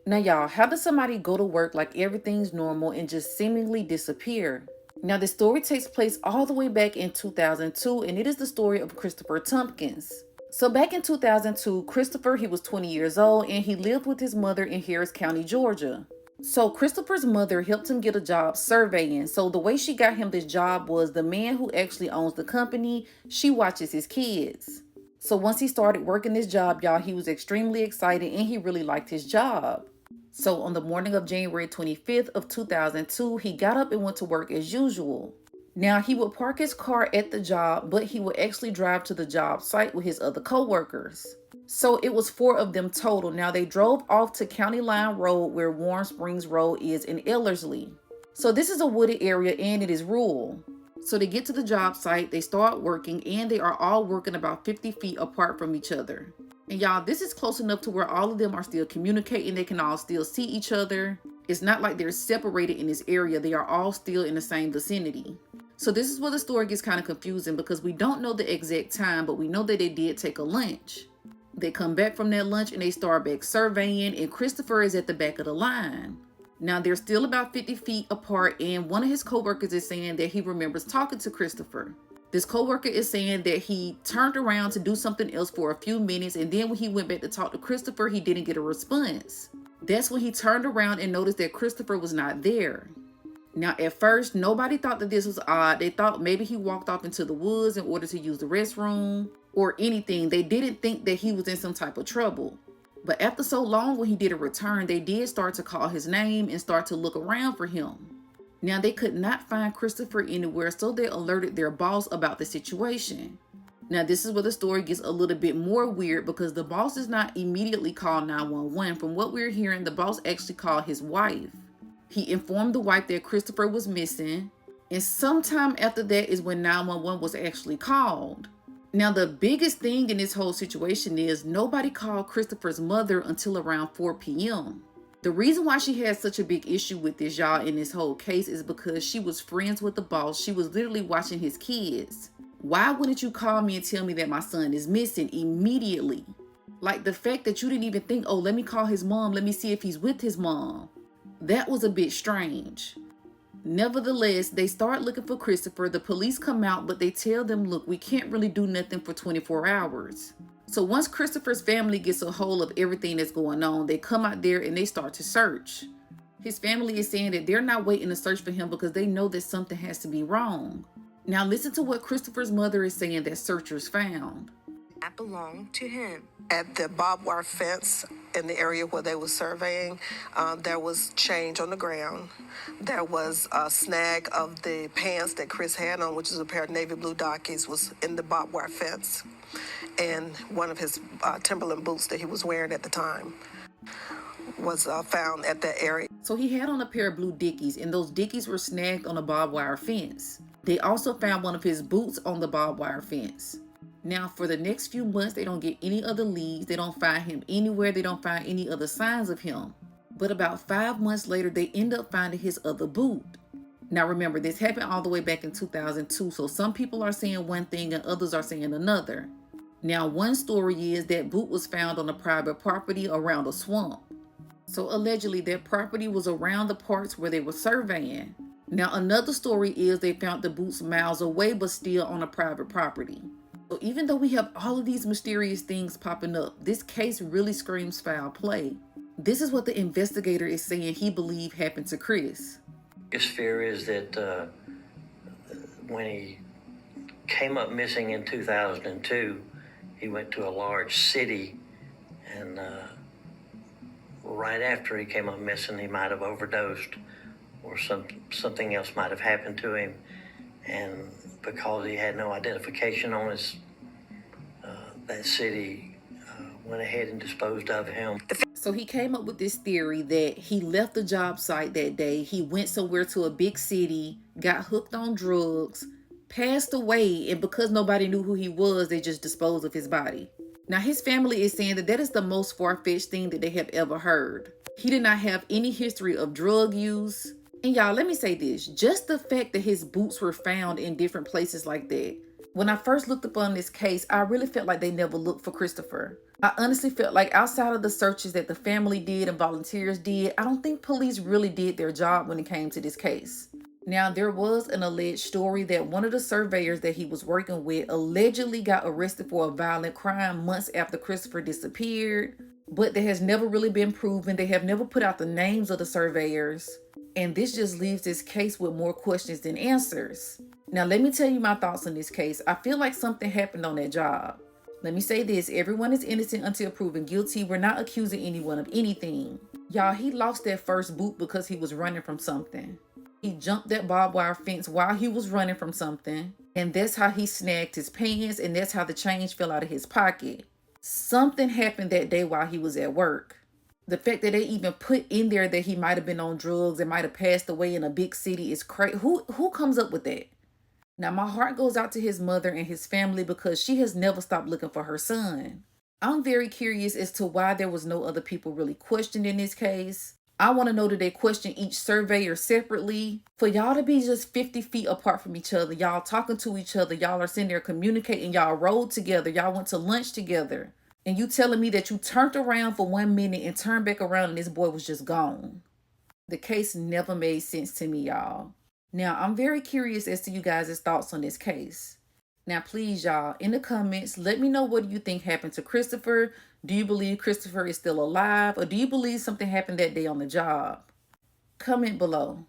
Now, y'all, how does somebody go to work like everything's normal and just seemingly disappear? Now, the story takes place all the way back in 2002, and it is the story of Christopher Thompkins. So back in 2002, Christopher, he was 20 years old, and he lived with his mother in Harris County, Georgia. So Christopher's mother helped him get a job surveying. So the way she got him this job was the man who actually owns the company, she watches his kids. So once he started working this job, y'all, he was extremely excited and he really liked his job. So on the morning of January 25th of 2002, he got up and went to work as usual. Now, he would park his car at the job, but he would actually drive to the job site with his other co-workers. So it was 4 of them total. Now, they drove off to County Line Road where Warm Springs Road is in Ellerslie. So this is a wooded area and it is rural. So they get to the job site, they start working, and they are all working about 50 feet apart from each other. And y'all, this is close enough to where all of them are still communicating. They can all still see each other. It's not like they're separated in this area. They are all still in the same vicinity. So this is where the story gets kind of confusing because we don't know the exact time, but we know that they did take a lunch. They come back from that lunch and they start back surveying, and Christopher is at the back of the line. Now they're still about 50 feet apart, and one of his co-workers is saying that he remembers talking to Christopher. This co-worker is saying that he turned around to do something else for a few minutes, and then when he went back to talk to Christopher, he didn't get a response. That's when he turned around and noticed that Christopher was not there. Now, at first, nobody thought that this was odd. They thought maybe he walked off into the woods in order to use the restroom or anything. They didn't think that he was in some type of trouble. But after so long, when he didn't return, they did start to call his name and start to look around for him. Now, they could not find Christopher anywhere, so they alerted their boss about the situation. Now, this is where the story gets a little bit more weird because the boss does not immediately call 911. From what we're hearing, the boss actually called his wife. He informed the wife that Christopher was missing, and sometime after that is when 911 was actually called. Now, the biggest thing in this whole situation is nobody called Christopher's mother until around 4 p.m. The reason why she had such a big issue with this, y'all, in this whole case is because she was friends with the boss. She was literally watching his kids. Why wouldn't you call me and tell me that my son is missing immediately? Like the fact that you didn't even think, oh, let me call his mom. Let me see if he's with his mom. That was a bit strange. Nevertheless, they start looking for Christopher. The police come out, but they tell them, look, we can't really do nothing for 24 hours. So once Christopher's family gets a hold of everything that's going on, they come out there and they start to search. His family is saying that they're not waiting to search for him because they know that something has to be wrong. Now listen to what Christopher's mother is saying that searchers found. That belonged to him. At the barbed wire fence in the area where they were surveying, there was change on the ground. There was a snag of the pants that Chris had on, which is a pair of navy blue Dockies, was in the barbed wire fence. And one of his Timberland boots that he was wearing at the time was found at that area. So he had on a pair of blue Dickies, and those Dickies were snagged on a barbed wire fence. They also found one of his boots on the barbed wire fence. Now, for the next few months, they don't get any other leads. They don't find him anywhere. They don't find any other signs of him. But about 5 months later, they end up finding his other boot. Now, remember, this happened all the way back in 2002. So some people are saying one thing and others are saying another. Now, one story is that boot was found on a private property around a swamp. So allegedly, that property was around the parts where they were surveying. Now, another story is they found the boots miles away, but still on a private property. So even though we have all of these mysterious things popping up, this case really screams foul play. This is what the investigator is saying he believed happened to Chris. His fear is that when he came up missing in 2002, he went to a large city, and right after he came up missing, he might have overdosed or something else might have happened to him. And because he had no identification on his, that city went ahead and disposed of him. So he came up with this theory that he left the job site that day. He went somewhere to a big city, got hooked on drugs, passed away, and because nobody knew who he was, they just disposed of his body. Now, his family is saying that that is the most far-fetched thing that they have ever heard. He did not have any history of drug use. And y'all, let me say this. Just the fact that his boots were found in different places like that. When I first looked up on this case, I really felt like they never looked for Christopher. I honestly felt like outside of the searches that the family did and volunteers did, I don't think police really did their job when it came to this case. Now, there was an alleged story that one of the surveyors that he was working with allegedly got arrested for a violent crime months after Christopher disappeared, but that has never really been proven. They have never put out the names of the surveyors, and this just leaves this case with more questions than answers. Now, let me tell you my thoughts on this case. I feel like something happened on that job. Let me say this, everyone is innocent until proven guilty. We're not accusing anyone of anything. Y'all, he lost that first boot because he was running from something. He jumped that barbed wire fence while he was running from something, and that's how he snagged his pants, and that's how the change fell out of his pocket. Something happened that day while he was at work. The fact that they even put in there that he might have been on drugs and might have passed away in a big city is crazy. Who comes up with that? Now, my heart goes out to his mother and his family because she has never stopped looking for her son. I'm very curious as to why there was no other people really questioned in this case. I want to know, that they question each surveyor separately? For y'all to be just 50 feet apart from each other, y'all talking to each other, y'all are sitting there communicating, y'all rode together, y'all went to lunch together, and you telling me that you turned around for 1 minute and turned back around and this boy was just gone. The case never made sense to me, y'all. Now, I'm very curious as to you guys' thoughts on this case. Now, please, y'all, in the comments, let me know, what do you think happened to Christopher? Do you believe Christopher is still alive? Or do you believe something happened that day on the job? Comment below.